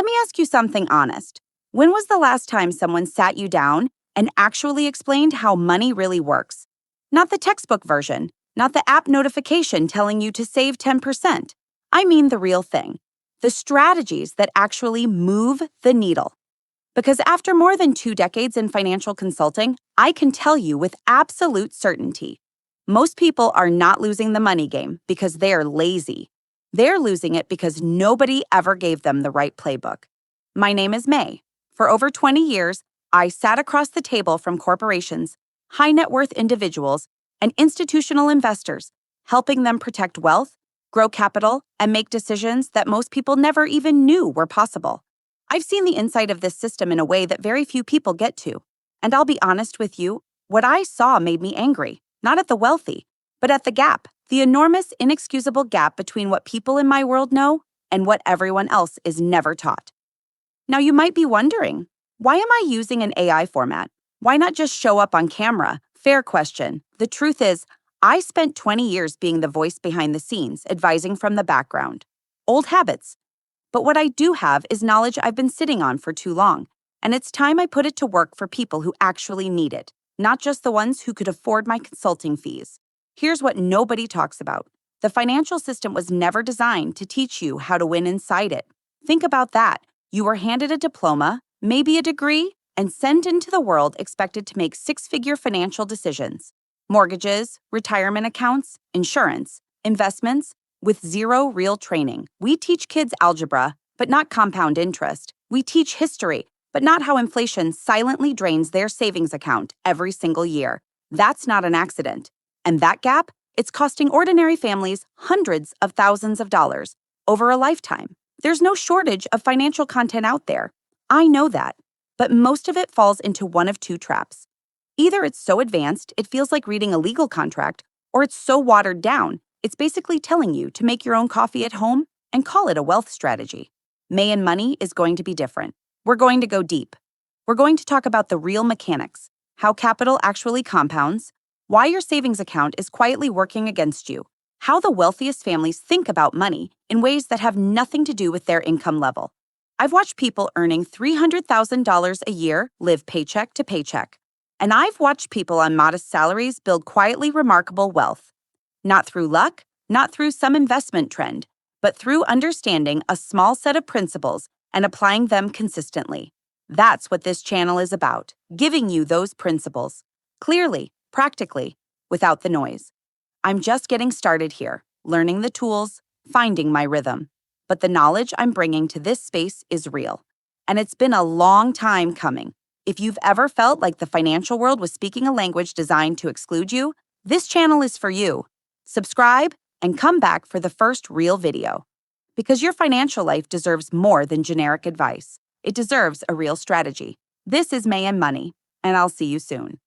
Let me ask you something honest. When was the last time someone sat you down and actually explained how money really works? Not the textbook version, not the app notification telling you to save 10%. I mean the real thing. The strategies that actually move the needle. Because after more than 2 decades in financial consulting, I can tell you with absolute certainty, most people are not losing the money game because they're lazy. They're losing it because nobody ever gave them the right playbook. My name is May. For over 20 years, I sat across the table from corporations, high net worth individuals, and institutional investors, helping them protect wealth, grow capital, and make decisions that most people never even knew were possible. I've seen the inside of this system in a way that very few people get to. And I'll be honest with you, what I saw made me angry, not at the wealthy, but at the gap, the enormous, inexcusable gap between what people in my world know and what everyone else is never taught. Now, you might be wondering, why am I using an AI format? Why not just show up on camera? Fair question. The truth is, I spent 20 years being the voice behind the scenes, advising from the background. Old habits. But what I do have is knowledge I've been sitting on for too long, and it's time I put it to work for people who actually need it, not just the ones who could afford my consulting fees. Here's what nobody talks about. The financial system was never designed to teach you how to win inside it. Think about that. You were handed a diploma, maybe a degree, and sent into the world expected to make six-figure financial decisions. Mortgages, retirement accounts, insurance, investments, with zero real training. We teach kids algebra, but not compound interest. We teach history, but not how inflation silently drains their savings account every single year. That's not an accident. And that gap, it's costing ordinary families hundreds of thousands of dollars over a lifetime. There's no shortage of financial content out there. I know that. But most of it falls into one of two traps. Either it's so advanced, it feels like reading a legal contract, or it's so watered down, it's basically telling you to make your own coffee at home and call it a wealth strategy. May and Money is going to be different. We're going to go deep. We're going to talk about the real mechanics, how capital actually compounds, why your savings account is quietly working against you, how the wealthiest families think about money in ways that have nothing to do with their income level. I've watched people earning $300,000 a year live paycheck to paycheck. And I've watched people on modest salaries build quietly remarkable wealth. Not through luck, not through some investment trend, but through understanding a small set of principles and applying them consistently. That's what this channel is about, giving you those principles. Clearly, practically, without the noise. I'm just getting started here, learning the tools, finding my rhythm. But the knowledge I'm bringing to this space is real. And it's been a long time coming. If you've ever felt like the financial world was speaking a language designed to exclude you, this channel is for you. Subscribe and come back for the first real video. Because your financial life deserves more than generic advice. It deserves a real strategy. This is May and Money, and I'll see you soon.